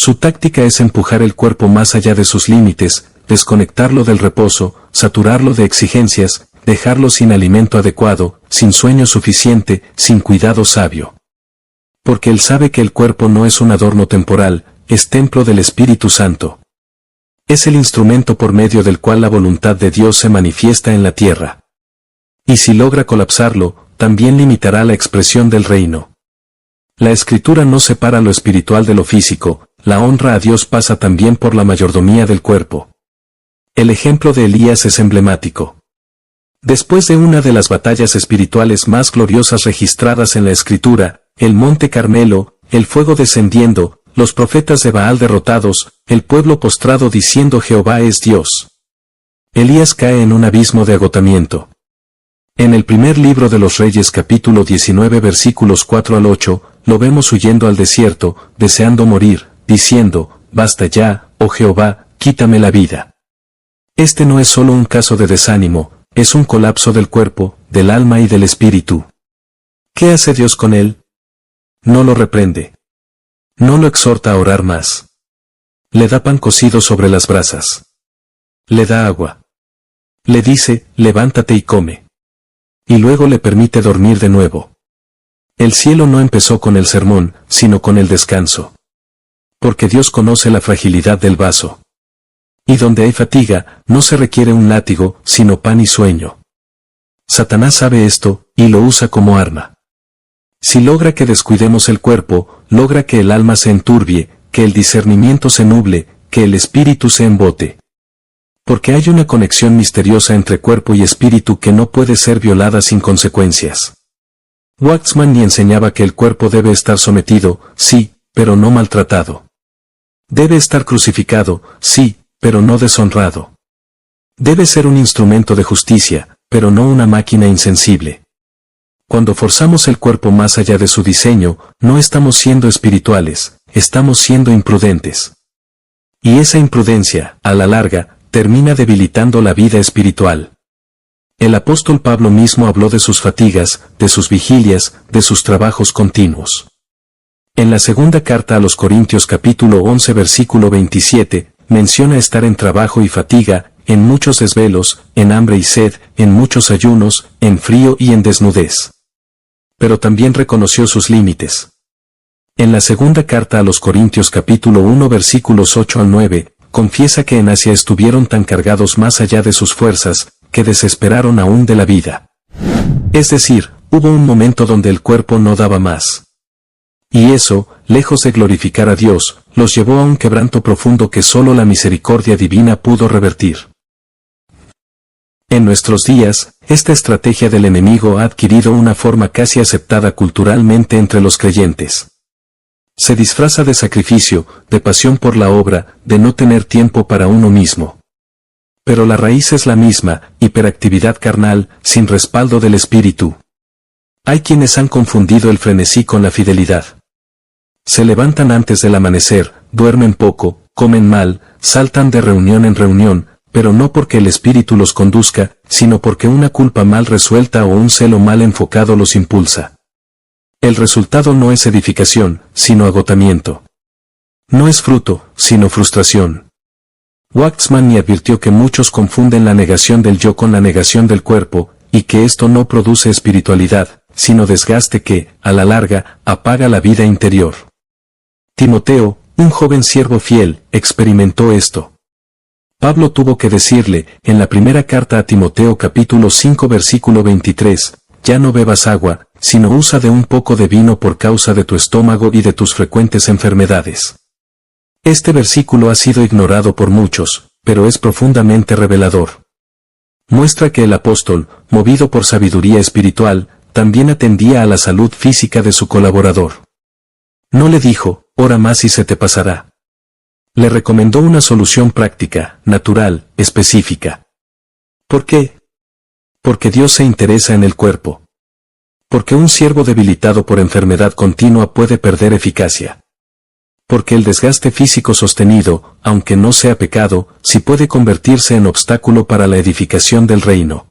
Su táctica es empujar el cuerpo más allá de sus límites, desconectarlo del reposo, saturarlo de exigencias, dejarlo sin alimento adecuado, sin sueño suficiente, sin cuidado sabio. Porque él sabe que el cuerpo no es un adorno temporal, es templo del Espíritu Santo. Es el instrumento por medio del cual la voluntad de Dios se manifiesta en la tierra. Y si logra colapsarlo, también limitará la expresión del reino. La Escritura no separa lo espiritual de lo físico, la honra a Dios pasa también por la mayordomía del cuerpo. El ejemplo de Elías es emblemático. Después de una de las batallas espirituales más gloriosas registradas en la Escritura, el Monte Carmelo, el fuego descendiendo, los profetas de Baal derrotados, el pueblo postrado diciendo Jehová es Dios. Elías cae en un abismo de agotamiento. En el primer libro de los Reyes capítulo 19 versículos 4 al 8, lo vemos huyendo al desierto, deseando morir, diciendo, basta ya, oh Jehová, quítame la vida. Este no es solo un caso de desánimo, es un colapso del cuerpo, del alma y del espíritu. ¿Qué hace Dios con él? No lo reprende. No lo exhorta a orar más. Le da pan cocido sobre las brasas. Le da agua. Le dice, levántate y come. Y luego le permite dormir de nuevo. El cielo no empezó con el sermón, sino con el descanso. Porque Dios conoce la fragilidad del vaso. Y donde hay fatiga, no se requiere un látigo, sino pan y sueño. Satanás sabe esto, y lo usa como arma. Si logra que descuidemos el cuerpo, logra que el alma se enturbie, que el discernimiento se nuble, que el espíritu se embote. Porque hay una conexión misteriosa entre cuerpo y espíritu que no puede ser violada sin consecuencias. Waxman ni enseñaba que el cuerpo debe estar sometido, sí, pero no maltratado. Debe estar crucificado, sí, pero no deshonrado. Debe ser un instrumento de justicia, pero no una máquina insensible. Cuando forzamos el cuerpo más allá de su diseño, no estamos siendo espirituales, estamos siendo imprudentes. Y esa imprudencia, a la larga, termina debilitando la vida espiritual. El apóstol Pablo mismo habló de sus fatigas, de sus vigilias, de sus trabajos continuos. En la segunda carta a los Corintios capítulo 11 versículo 27, menciona estar en trabajo y fatiga, en muchos desvelos, en hambre y sed, en muchos ayunos, en frío y en desnudez. Pero también reconoció sus límites. En la segunda carta a los Corintios capítulo 1 versículos 8 al 9, confiesa que en Asia estuvieron tan cargados más allá de sus fuerzas, que desesperaron aún de la vida. Es decir, hubo un momento donde el cuerpo no daba más. Y eso, lejos de glorificar a Dios, los llevó a un quebranto profundo que solo la misericordia divina pudo revertir. En nuestros días, esta estrategia del enemigo ha adquirido una forma casi aceptada culturalmente entre los creyentes. Se disfraza de sacrificio, de pasión por la obra, de no tener tiempo para uno mismo. Pero la raíz es la misma, hiperactividad carnal, sin respaldo del espíritu. Hay quienes han confundido el frenesí con la fidelidad. Se levantan antes del amanecer, duermen poco, comen mal, saltan de reunión en reunión, pero no porque el espíritu los conduzca, sino porque una culpa mal resuelta o un celo mal enfocado los impulsa. El resultado no es edificación, sino agotamiento. No es fruto, sino frustración. Waxman advirtió que muchos confunden la negación del yo con la negación del cuerpo, y que esto no produce espiritualidad, sino desgaste que, a la larga, apaga la vida interior. Timoteo, un joven siervo fiel, experimentó esto. Pablo tuvo que decirle, en la primera carta a Timoteo capítulo 5 versículo 23, ya no bebas agua, sino usa de un poco de vino por causa de tu estómago y de tus frecuentes enfermedades. Este versículo ha sido ignorado por muchos, pero es profundamente revelador. Muestra que el apóstol, movido por sabiduría espiritual, también atendía a la salud física de su colaborador. No le dijo, ora más y se te pasará. Le recomendó una solución práctica, natural, específica. ¿Por qué? Porque Dios se interesa en el cuerpo. Porque un siervo debilitado por enfermedad continua puede perder eficacia. Porque el desgaste físico sostenido, aunque no sea pecado, sí puede convertirse en obstáculo para la edificación del reino.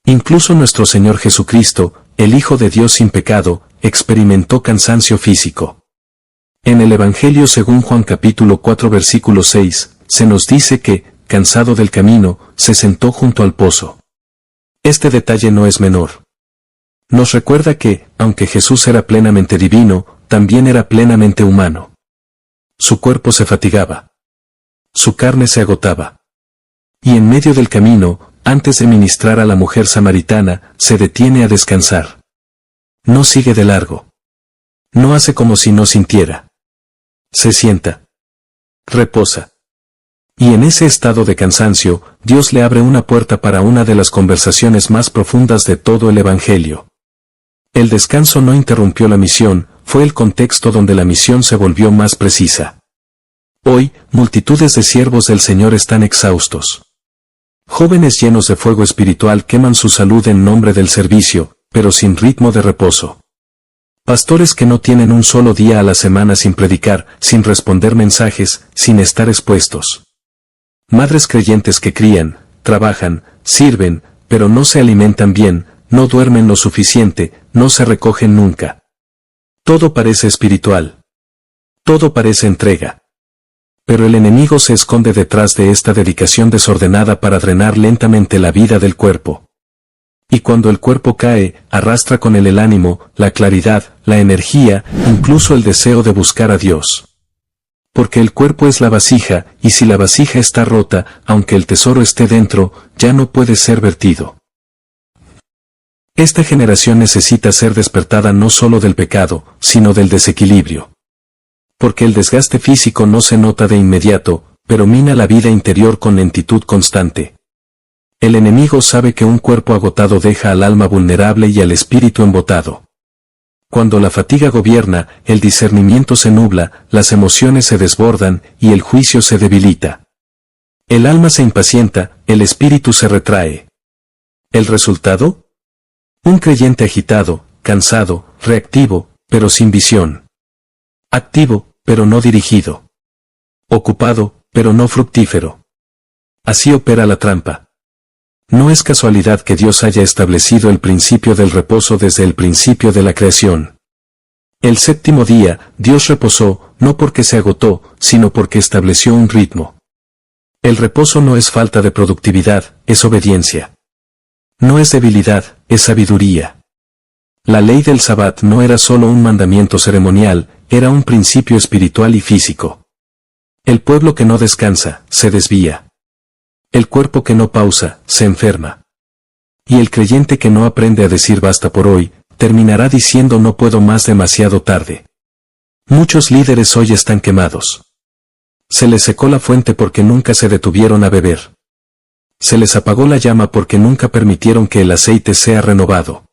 Incluso nuestro Señor Jesucristo, el Hijo de Dios sin pecado, experimentó cansancio físico. En el Evangelio según Juan capítulo 4 versículo 6, se nos dice que, cansado del camino, se sentó junto al pozo. Este detalle no es menor. Nos recuerda que, aunque Jesús era plenamente divino, también era plenamente humano. Su cuerpo se fatigaba. Su carne se agotaba. Y en medio del camino, antes de ministrar a la mujer samaritana, se detiene a descansar. No sigue de largo. No hace como si no sintiera. Se sienta. Reposa. Y en ese estado de cansancio, Dios le abre una puerta para una de las conversaciones más profundas de todo el Evangelio. El descanso no interrumpió la misión, fue el contexto donde la misión se volvió más precisa. Hoy, multitudes de siervos del Señor están exhaustos. Jóvenes llenos de fuego espiritual queman su salud en nombre del servicio, pero sin ritmo de reposo. Pastores que no tienen un solo día a la semana sin predicar, sin responder mensajes, sin estar expuestos. Madres creyentes que crían, trabajan, sirven, pero no se alimentan bien, no duermen lo suficiente, no se recogen nunca. Todo parece espiritual. Todo parece entrega. Pero el enemigo se esconde detrás de esta dedicación desordenada para drenar lentamente la vida del cuerpo. Y cuando el cuerpo cae, arrastra con él el ánimo, la claridad, la energía, incluso el deseo de buscar a Dios. Porque el cuerpo es la vasija, y si la vasija está rota, aunque el tesoro esté dentro, ya no puede ser vertido. Esta generación necesita ser despertada no solo del pecado, sino del desequilibrio. Porque el desgaste físico no se nota de inmediato, pero mina la vida interior con lentitud constante. El enemigo sabe que un cuerpo agotado deja al alma vulnerable y al espíritu embotado. Cuando la fatiga gobierna, el discernimiento se nubla, las emociones se desbordan y el juicio se debilita. El alma se impacienta, el espíritu se retrae. ¿El resultado? Un creyente agitado, cansado, reactivo, pero sin visión. Activo, pero no dirigido. Ocupado, pero no fructífero. Así opera la trampa. No es casualidad que Dios haya establecido el principio del reposo desde el principio de la creación. El séptimo día, Dios reposó, no porque se agotó, sino porque estableció un ritmo. El reposo no es falta de productividad, es obediencia. No es debilidad, es sabiduría. La ley del Sabbat no era solo un mandamiento ceremonial, era un principio espiritual y físico. El pueblo que no descansa, se desvía. El cuerpo que no pausa, se enferma. Y el creyente que no aprende a decir basta por hoy, terminará diciendo no puedo más demasiado tarde. Muchos líderes hoy están quemados. Se les secó la fuente porque nunca se detuvieron a beber. Se les apagó la llama porque nunca permitieron que el aceite sea renovado.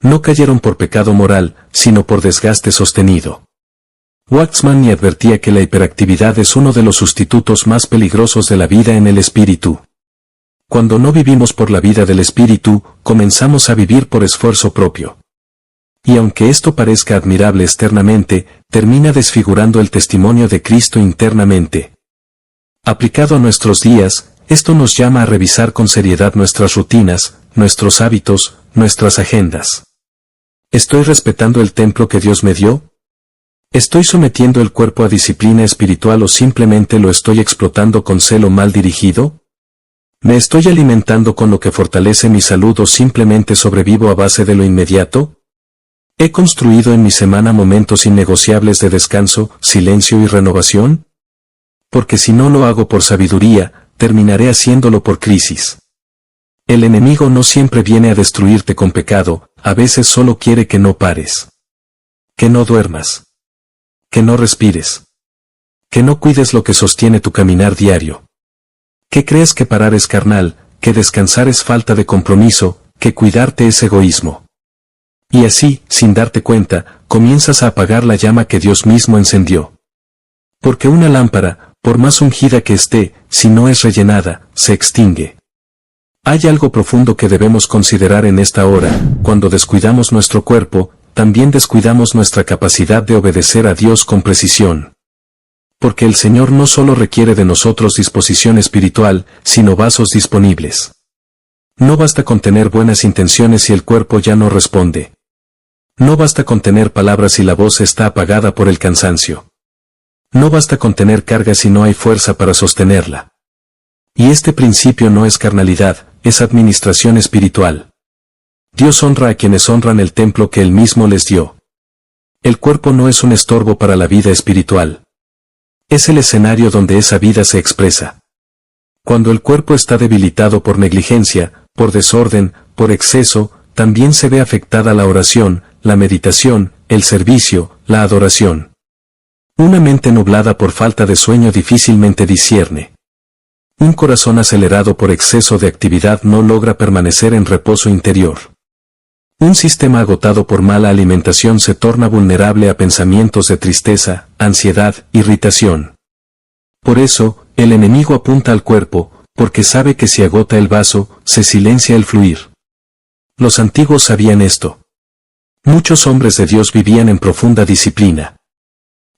No cayeron por pecado moral, sino por desgaste sostenido. Waxman ni advertía que la hiperactividad es uno de los sustitutos más peligrosos de la vida en el espíritu. Cuando no vivimos por la vida del espíritu, comenzamos a vivir por esfuerzo propio. Y aunque esto parezca admirable externamente, termina desfigurando el testimonio de Cristo internamente. Aplicado a nuestros días, esto nos llama a revisar con seriedad nuestras rutinas, nuestros hábitos, nuestras agendas. ¿Estoy respetando el templo que Dios me dio? ¿Estoy sometiendo el cuerpo a disciplina espiritual o simplemente lo estoy explotando con celo mal dirigido? ¿Me estoy alimentando con lo que fortalece mi salud o simplemente sobrevivo a base de lo inmediato? ¿He construido en mi semana momentos innegociables de descanso, silencio y renovación? Porque si no lo hago por sabiduría, terminaré haciéndolo por crisis. El enemigo no siempre viene a destruirte con pecado, a veces solo quiere que no pares. Que no duermas. Que no respires. Que no cuides lo que sostiene tu caminar diario. Que crees que parar es carnal, que descansar es falta de compromiso, que cuidarte es egoísmo. Y así, sin darte cuenta, comienzas a apagar la llama que Dios mismo encendió. Porque una lámpara, por más ungida que esté, si no es rellenada, se extingue. Hay algo profundo que debemos considerar en esta hora: cuando descuidamos nuestro cuerpo, también descuidamos nuestra capacidad de obedecer a Dios con precisión. Porque el Señor no solo requiere de nosotros disposición espiritual, sino vasos disponibles. No basta con tener buenas intenciones si el cuerpo ya no responde. No basta con tener palabras si la voz está apagada por el cansancio. No basta con tener carga si no hay fuerza para sostenerla. Y este principio no es carnalidad, es administración espiritual. Dios honra a quienes honran el templo que Él mismo les dio. El cuerpo no es un estorbo para la vida espiritual. Es el escenario donde esa vida se expresa. Cuando el cuerpo está debilitado por negligencia, por desorden, por exceso, también se ve afectada la oración, la meditación, el servicio, la adoración. Una mente nublada por falta de sueño difícilmente discierne. Un corazón acelerado por exceso de actividad no logra permanecer en reposo interior. Un sistema agotado por mala alimentación se torna vulnerable a pensamientos de tristeza, ansiedad, irritación. Por eso, el enemigo apunta al cuerpo, porque sabe que si agota el vaso, se silencia el fluir. Los antiguos sabían esto. Muchos hombres de Dios vivían en profunda disciplina.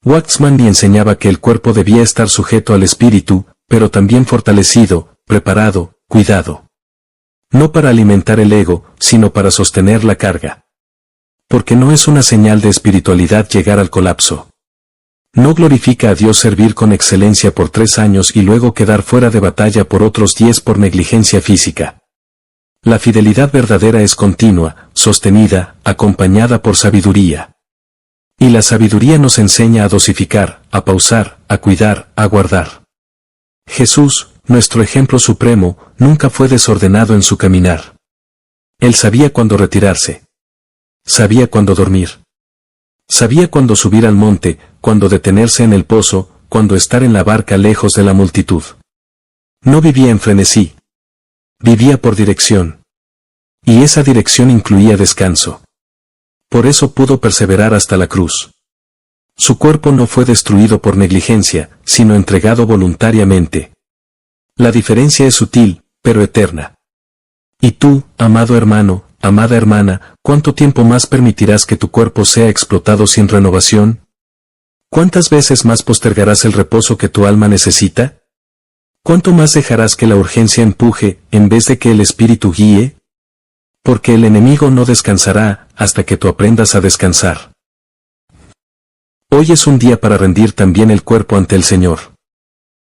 Waxman enseñaba que el cuerpo debía estar sujeto al espíritu, pero también fortalecido, preparado, cuidado. No para alimentar el ego, sino para sostener la carga. Porque no es una señal de espiritualidad llegar al colapso. No glorifica a Dios servir con excelencia por 3 años y luego quedar fuera de batalla por otros 10 por negligencia física. La fidelidad verdadera es continua, sostenida, acompañada por sabiduría. Y la sabiduría nos enseña a dosificar, a pausar, a cuidar, a guardar. Jesús, nuestro ejemplo supremo, nunca fue desordenado en su caminar. Él sabía cuándo retirarse. Sabía cuándo dormir. Sabía cuándo subir al monte, cuándo detenerse en el pozo, cuándo estar en la barca lejos de la multitud. No vivía en frenesí. Vivía por dirección. Y esa dirección incluía descanso. Por eso pudo perseverar hasta la cruz. Su cuerpo no fue destruido por negligencia, sino entregado voluntariamente. La diferencia es sutil, pero eterna. Y tú, amado hermano, amada hermana, ¿cuánto tiempo más permitirás que tu cuerpo sea explotado sin renovación? ¿Cuántas veces más postergarás el reposo que tu alma necesita? ¿Cuánto más dejarás que la urgencia empuje, en vez de que el espíritu guíe? Porque el enemigo no descansará, hasta que tú aprendas a descansar. Hoy es un día para rendir también el cuerpo ante el Señor.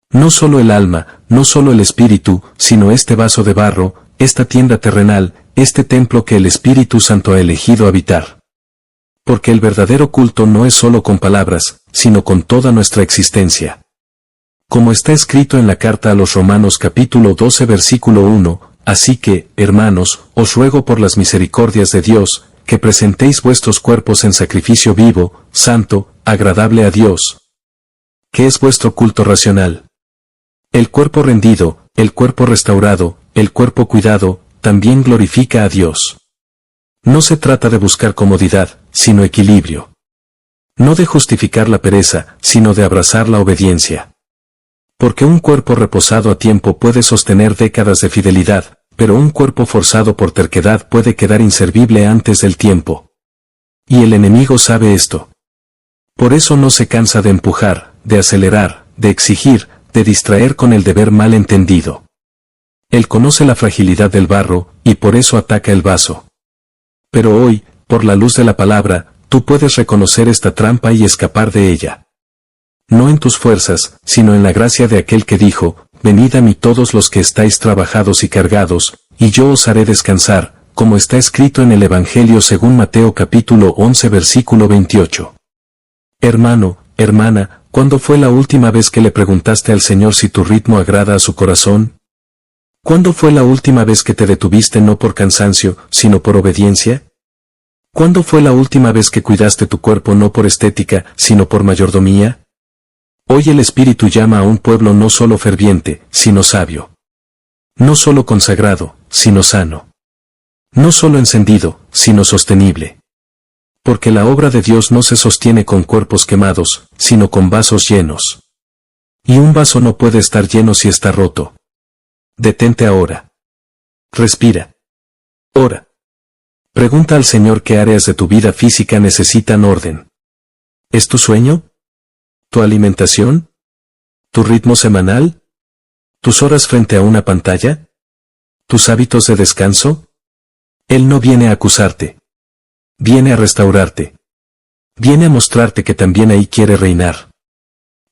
No solo el alma, no solo el espíritu, sino este vaso de barro, esta tienda terrenal, este templo que el Espíritu Santo ha elegido habitar. Porque el verdadero culto no es solo con palabras, sino con toda nuestra existencia. Como está escrito en la carta a los Romanos capítulo 12 versículo 1, así que, hermanos, os ruego por las misericordias de Dios, que presentéis vuestros cuerpos en sacrificio vivo, santo, agradable a Dios. ¿Qué es vuestro culto racional? El cuerpo rendido, el cuerpo restaurado, el cuerpo cuidado, también glorifica a Dios. No se trata de buscar comodidad, sino equilibrio. No de justificar la pereza, sino de abrazar la obediencia. Porque un cuerpo reposado a tiempo puede sostener décadas de fidelidad, pero un cuerpo forzado por terquedad puede quedar inservible antes del tiempo. Y el enemigo sabe esto. Por eso no se cansa de empujar, de acelerar, de exigir, de distraer con el deber mal entendido. Él conoce la fragilidad del barro, y por eso ataca el vaso. Pero hoy, por la luz de la palabra, tú puedes reconocer esta trampa y escapar de ella. No en tus fuerzas, sino en la gracia de aquel que dijo, venid a mí todos los que estáis trabajados y cargados, y yo os haré descansar, como está escrito en el Evangelio según Mateo capítulo 11 versículo 28. Hermano, hermana, ¿cuándo fue la última vez que le preguntaste al Señor si tu ritmo agrada a su corazón? ¿Cuándo fue la última vez que te detuviste no por cansancio, sino por obediencia? ¿Cuándo fue la última vez que cuidaste tu cuerpo no por estética, sino por mayordomía? Hoy el Espíritu llama a un pueblo no solo ferviente, sino sabio. No solo consagrado, sino sano. No solo encendido, sino sostenible. Porque la obra de Dios no se sostiene con cuerpos quemados, sino con vasos llenos. Y un vaso no puede estar lleno si está roto. Detente ahora. Respira. Ora. Pregunta al Señor qué áreas de tu vida física necesitan orden. ¿Es tu sueño? ¿Tu alimentación? ¿Tu ritmo semanal? ¿Tus horas frente a una pantalla? ¿Tus hábitos de descanso? Él no viene a acusarte. Viene a restaurarte. Viene a mostrarte que también ahí quiere reinar.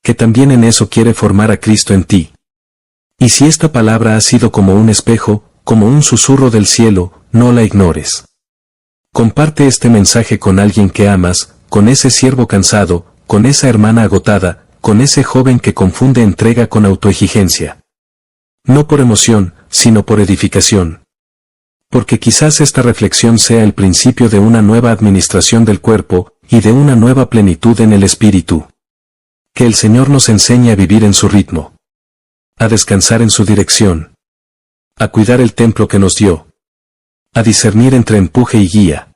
que también en eso quiere formar a Cristo en ti. Y si esta palabra ha sido como un espejo, como un susurro del cielo, no la ignores. Comparte este mensaje con alguien que amas, con ese siervo cansado, con esa hermana agotada, con ese joven que confunde entrega con autoexigencia. No por emoción, sino por edificación. Porque quizás esta reflexión sea el principio de una nueva administración del cuerpo, y de una nueva plenitud en el espíritu. Que el Señor nos enseñe a vivir en su ritmo. A descansar en su dirección. A cuidar el templo que nos dio. A discernir entre empuje y guía.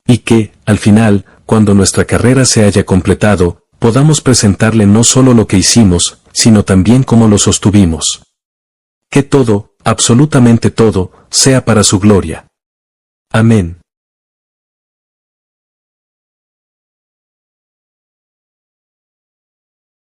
Y que, al final, cuando nuestra carrera se haya completado, podamos presentarle no solo lo que hicimos, sino también cómo lo sostuvimos. Que todo, absolutamente todo, sea para su gloria. Amén.